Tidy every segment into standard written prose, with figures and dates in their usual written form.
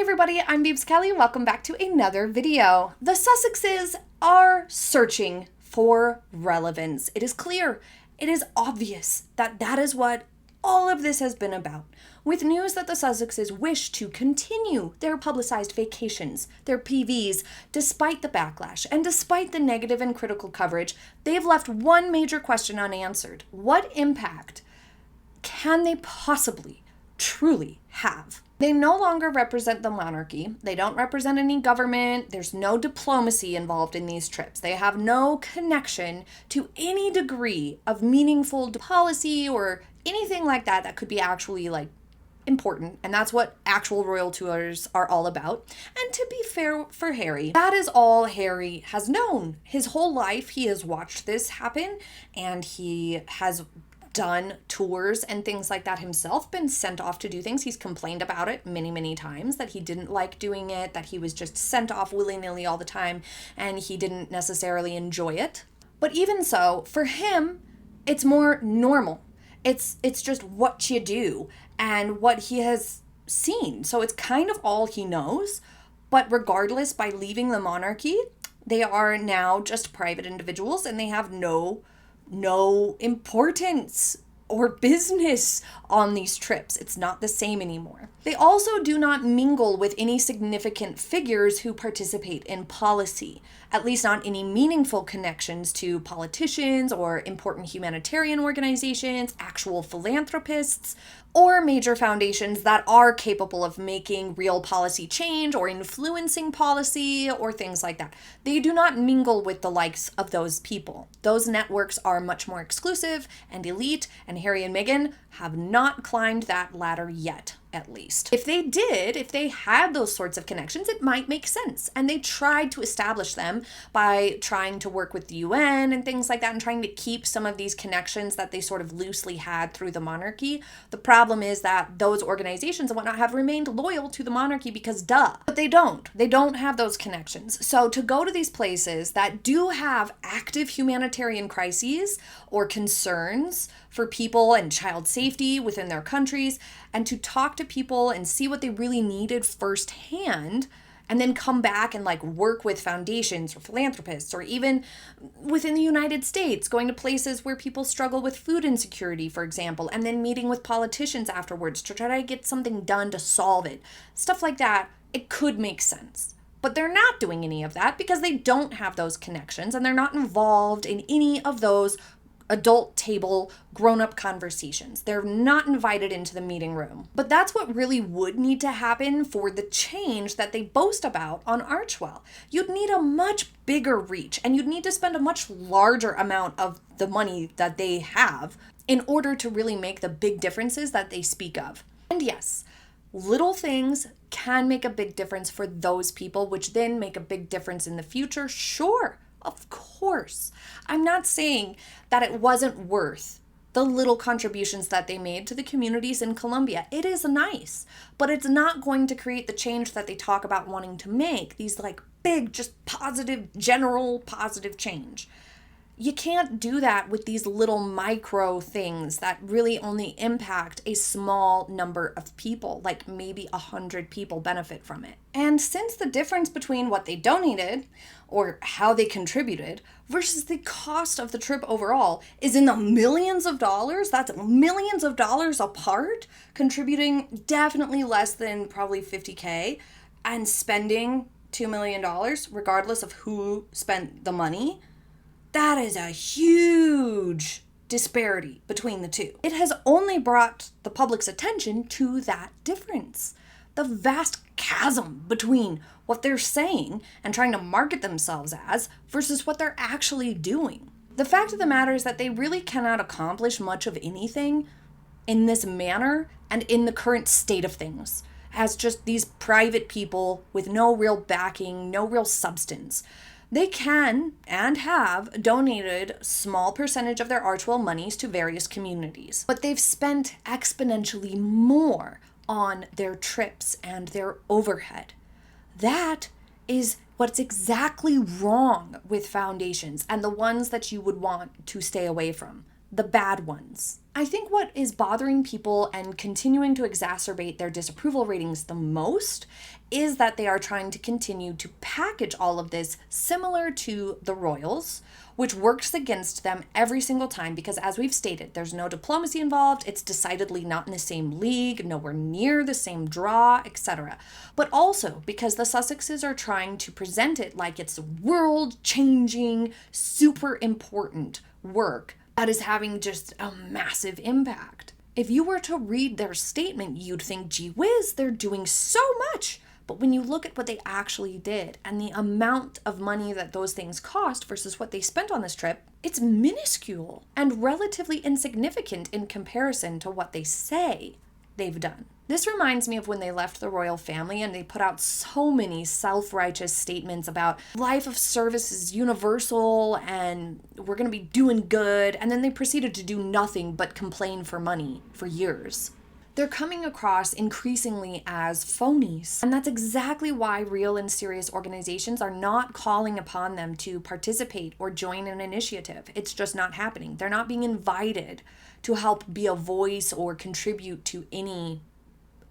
everybody, I'm Beebs Kelley. Welcome back to another video. The Sussexes are searching for relevance. It is clear, it is obvious that that is what all of this has been about. With news that the Sussexes wish to continue their publicized vacations, their PVs, despite the backlash and despite the negative and critical coverage, they've left one major question unanswered. What impact can they possibly truly have? They no longer represent the monarchy. They don't represent any government. There's no diplomacy involved in these trips. They have no connection to any degree of meaningful policy or anything like that that could be actually important. And that's what actual royal tours are all about. And to be fair for Harry, that is all Harry has known. His whole life, he has watched this happen, and he has done tours and things like that himself, been sent off to do things. He's complained about it many times, that he didn't like doing it, that he was just sent off willy-nilly all the time, and he didn't necessarily enjoy it. But even so, for him, it's more normal. It's just what you do and what he has seen. So it's kind of all he knows. But regardless, by leaving the monarchy, they are now just private individuals, and they have no importance or business on these trips. It's not the same anymore. They also do not mingle with any significant figures who participate in policy, at least not any meaningful connections to politicians or important humanitarian organizations, actual philanthropists, or major foundations that are capable of making real policy change or influencing policy or things like that. They do not mingle with the likes of those people. Those networks are much more exclusive and elite, and Harry and Meghan have not climbed that ladder yet, at least. If they did, if they had those sorts of connections, it might make sense. And they tried to establish them by trying to work with the UN and things like that, and trying to keep some of these connections that they sort of loosely had through the monarchy. The problem is that those organizations and whatnot have remained loyal to the monarchy because duh. But they don't. They don't have those connections. So to go to these places that do have active humanitarian crises or concerns for people and child safety within their countries, and to talk to people and see what they really needed firsthand, and then come back and work with foundations or philanthropists, or even within the United States, going to places where people struggle with food insecurity, for example, and then meeting with politicians afterwards to try to get something done to solve it. Stuff like that, it could make sense. But they're not doing any of that because they don't have those connections, and they're not involved in any of those adult table grown-up conversations. They're not invited into the meeting room. But that's what really would need to happen for the change that they boast about on Archewell. You'd need a much bigger reach, and you'd need to spend a much larger amount of the money that they have in order to really make the big differences that they speak of. And yes, little things can make a big difference for those people, which then make a big difference in the future. Sure, of course. I'm not saying that it wasn't worth the little contributions that they made to the communities in Colombia. It is nice, but it's not going to create the change that they talk about wanting to make. These big, just positive, general positive change. You can't do that with these little micro things that really only impact a small number of people, like maybe 100 people benefit from it. And since the difference between what they donated or how they contributed versus the cost of the trip overall is in the millions of dollars, that's millions of dollars apart, contributing definitely less than probably $50K and spending $2 million, regardless of who spent the money. That is a huge disparity between the two. It has only brought the public's attention to that difference. The vast chasm between what they're saying and trying to market themselves as versus what they're actually doing. The fact of the matter is that they really cannot accomplish much of anything in this manner and in the current state of things, as just these private people with no real backing, no real substance. They can and have donated a small percentage of their Archewell monies to various communities, but they've spent exponentially more on their trips and their overhead. That is what's exactly wrong with foundations and the ones that you would want to stay away from. the bad ones. I think what is bothering people and continuing to exacerbate their disapproval ratings the most is that they are trying to continue to package all of this similar to the royals, which works against them every single time because, as we've stated, there's no diplomacy involved, it's decidedly not in the same league, nowhere near the same draw, etc. But also because the Sussexes are trying to present it like it's world-changing, super important work that is having just a massive impact. If you were to read their statement, you'd think, gee whiz, they're doing so much. But when you look at what they actually did and the amount of money that those things cost versus what they spent on this trip, it's minuscule and relatively insignificant in comparison to what they say they've done. This reminds me of when they left the royal family and they put out so many self-righteous statements about life of service is universal and we're going to be doing good, and then they proceeded to do nothing but complain for money for years. They're coming across increasingly as phonies. And that's exactly why real and serious organizations are not calling upon them to participate or join an initiative. It's just not happening. They're not being invited to help be a voice or contribute to any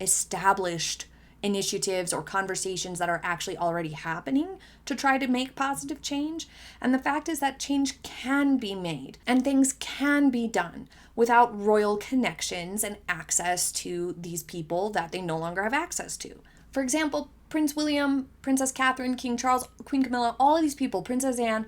established initiatives or conversations that are actually already happening to try to make positive change. And the fact is that change can be made and things can be done without royal connections and access to these people that they no longer have access to. For example, Prince William, Princess Catherine, King Charles, Queen Camilla, all of these people, Princess Anne,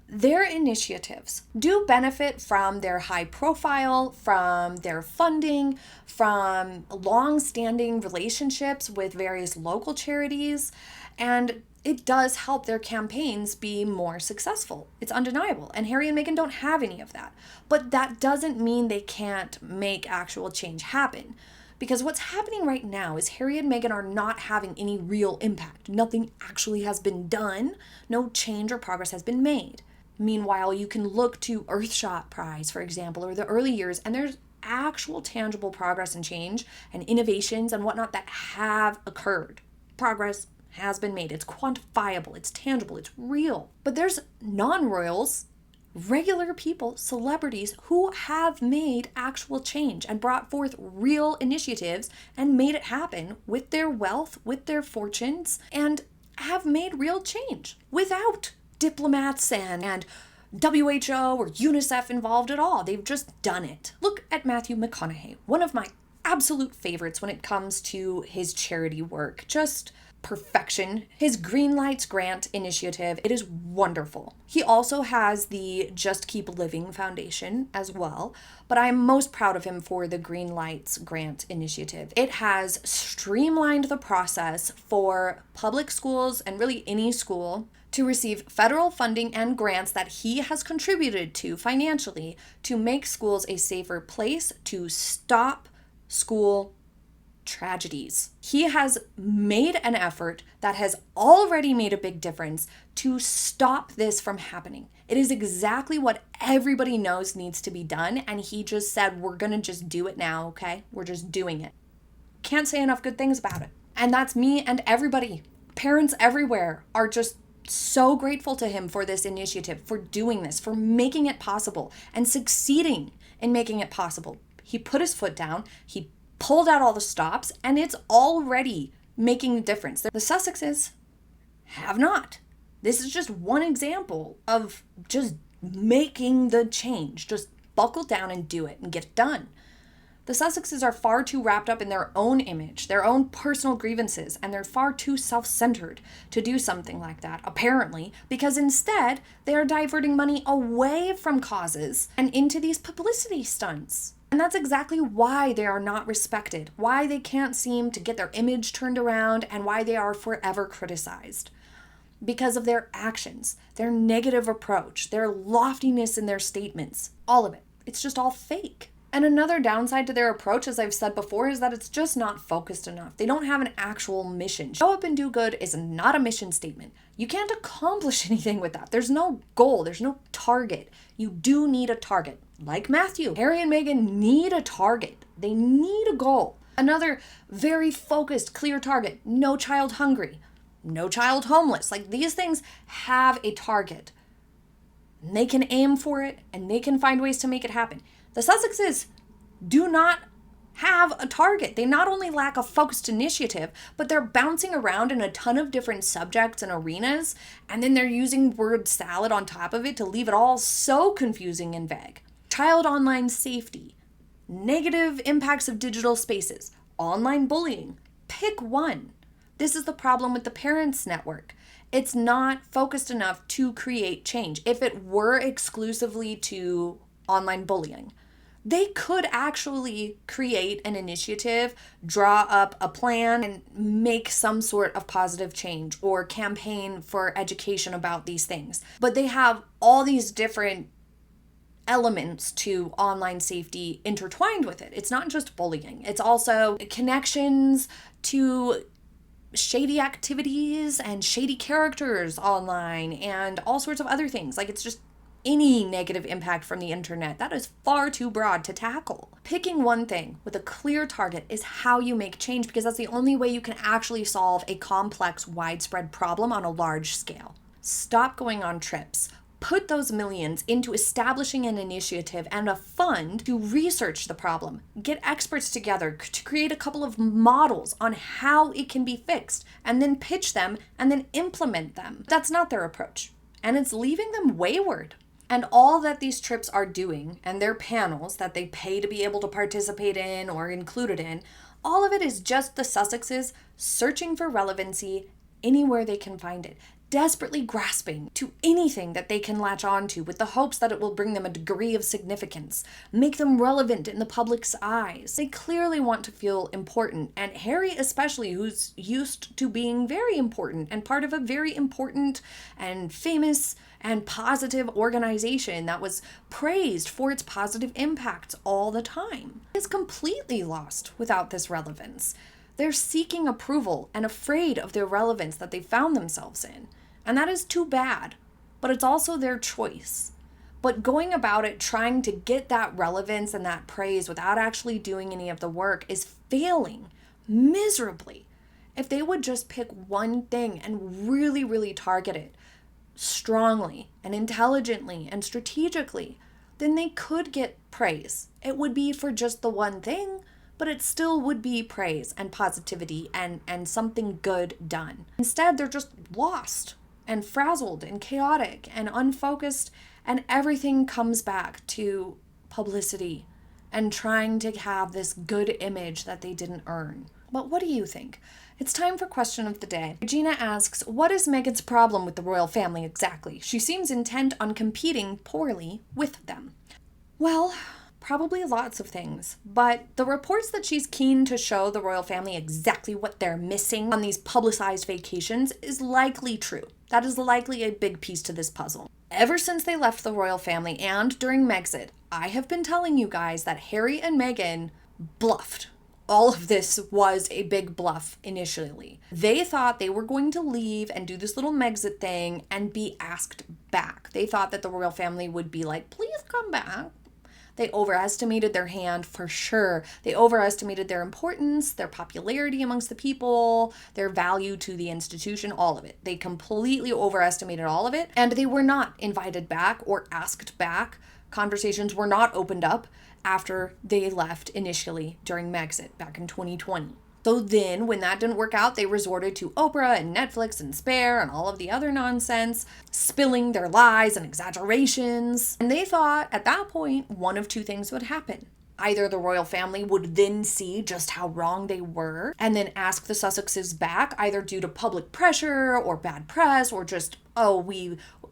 their initiatives do benefit from their high profile, from their funding, from long-standing relationships with various local charities, and it does help their campaigns be more successful. It's undeniable. And Harry and Meghan don't have any of that. But that doesn't mean they can't make actual change happen. Because what's happening right now is Harry and Meghan are not having any real impact. Nothing actually has been done. No change or progress has been made. Meanwhile, you can look to Earthshot Prize, for example, or the early years, and there's actual tangible progress and change and innovations and whatnot that have occurred. Progress has been made. It's quantifiable, it's tangible, it's real. But there's non-royals, regular people, celebrities who have made actual change and brought forth real initiatives and made it happen with their wealth, with their fortunes, and have made real change without diplomats and WHO or UNICEF involved at all. They've just done it. Look at Matthew McConaughey, one of my absolute favorites when it comes to his charity work. Just perfection. His Greenlights grant initiative, it is wonderful. He also has the Just Keep Living Foundation as well, but I'm most proud of him for the Greenlights grant initiative. It has streamlined the process for public schools and really any school to receive federal funding and grants that he has contributed to financially to make schools a safer place, to stop school tragedies. He has made an effort that has already made a big difference to stop this from happening. It is exactly what everybody knows needs to be done, and he just said, we're gonna just do it now, okay? We're just doing it. Can't say enough good things about it. And that's me and everybody. Parents everywhere are just so grateful to him for this initiative, for doing this, for making it possible and succeeding in making it possible. He put his foot down, he pulled out all the stops, and it's already making a difference. The Sussexes have not. This is just one example of just making the change. Just buckle down and do it and get it done. The Sussexes are far too wrapped up in their own image, their own personal grievances, and they're far too self-centered to do something like that, apparently, because instead they are diverting money away from causes and into these publicity stunts. And that's exactly why they are not respected, why they can't seem to get their image turned around, and why they are forever criticized. Because of their actions, their negative approach, their loftiness in their statements, all of it. It's just all fake. And another downside to their approach, as I've said before, is that it's just not focused enough. They don't have an actual mission. Show up and do good is not a mission statement. You can't accomplish anything with that. There's no goal. There's no target. You do need a target. Like Matthew, Harry and Meghan need a target. They need a goal. Another very focused, clear target. No child hungry. No child homeless. Like, these things have a target. And they can aim for it, and they can find ways to make it happen. The Sussexes do not have a target. They not only lack a focused initiative, but they're bouncing around in a ton of different subjects and arenas, and then they're using word salad on top of it to leave it all so confusing and vague. Child online safety, negative impacts of digital spaces, online bullying. Pick one. This is the problem with the Parents Network. It's not focused enough to create change. If it were exclusively to online bullying, they could actually create an initiative, draw up a plan, and make some sort of positive change or campaign for education about these things. But they have all these different elements to online safety intertwined with it. It's not just bullying. It's also connections to shady activities and shady characters online and all sorts of other things. Like, it's just any negative impact from the internet. That is far too broad to tackle. Picking one thing with a clear target is how you make change, because that's the only way you can actually solve a complex, widespread problem on a large scale. Stop going on trips. Put those millions into establishing an initiative and a fund to research the problem. Get experts together to create a couple of models on how it can be fixed, and then pitch them and then implement them. That's not their approach, and it's leaving them wayward. And all that these trips are doing, and their panels that they pay to be able to participate in or included in, all of it is just the Sussexes searching for relevancy anywhere they can find it, desperately grasping to anything that they can latch onto with the hopes that it will bring them a degree of significance, make them relevant in the public's eyes. They clearly want to feel important, and Harry especially, who's used to being very important and part of a very important and famous and positive organization that was praised for its positive impacts all the time, is completely lost without this relevance. They're seeking approval and afraid of the irrelevance that they found themselves in. And that is too bad, but it's also their choice. But going about it trying to get that relevance and that praise without actually doing any of the work is failing miserably. If they would just pick one thing and really, really target it strongly and intelligently and strategically, then they could get praise. It would be for just the one thing, but it still would be praise and positivity and something good done. Instead, they're just lost and frazzled and chaotic and unfocused, and everything comes back to publicity and trying to have this good image that they didn't earn. But what do you think? It's time for question of the day. Regina asks, what is Meghan's problem with the royal family exactly? She seems intent on competing poorly with them. Well, probably lots of things, but the reports that she's keen to show the royal family exactly what they're missing on these publicized vacations is likely true. That is likely a big piece to this puzzle. Ever since they left the royal family and during Megxit, I have been telling you guys that Harry and Meghan bluffed. All of this was a big bluff initially. They thought they were going to leave and do this little Megxit thing and be asked back. They thought that the royal family would be like, please come back. They overestimated their hand for sure. They overestimated their importance, their popularity amongst the people, their value to the institution, all of it. They completely overestimated all of it, and they were not invited back or asked back. Conversations were not opened up after they left initially during Megxit back in 2020. So then, when that didn't work out, they resorted to Oprah and Netflix and Spare and all of the other nonsense, spilling their lies and exaggerations. And they thought, at that point, one of two things would happen. Either the royal family would then see just how wrong they were and then ask the Sussexes back, either due to public pressure or bad press or just,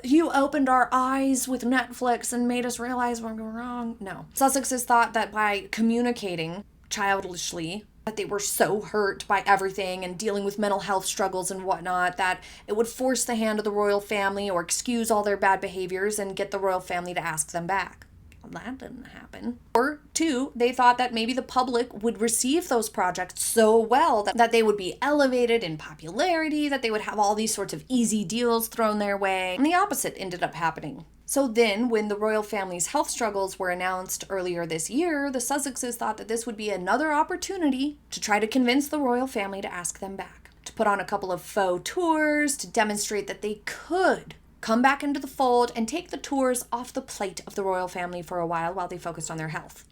you opened our eyes with Netflix and made us realize we were wrong. No. Sussexes thought that by communicating childishly that they were so hurt by everything and dealing with mental health struggles and whatnot, that it would force the hand of the royal family or excuse all their bad behaviors and get the royal family to ask them back. Well, that didn't happen. Or two, they thought that maybe the public would receive those projects so well that they would be elevated in popularity, that they would have all these sorts of easy deals thrown their way. And the opposite ended up happening. So then, when the royal family's health struggles were announced earlier this year, the Sussexes thought that this would be another opportunity to try to convince the royal family to ask them back, to put on a couple of faux tours, to demonstrate that they could come back into the fold and take the tours off the plate of the royal family for a while they focused on their health.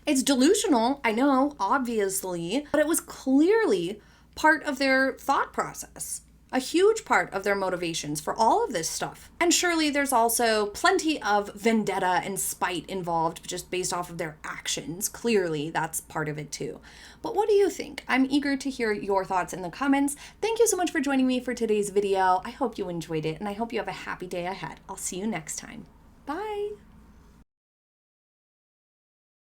It's delusional, I know, obviously, but it was clearly part of their thought process. A huge part of their motivations for all of this stuff. And surely there's also plenty of vendetta and spite involved just based off of their actions. Clearly, that's part of it too. But what do you think? I'm eager to hear your thoughts in the comments. Thank you so much for joining me for today's video. I hope you enjoyed it, and I hope you have a happy day ahead. I'll see you next time.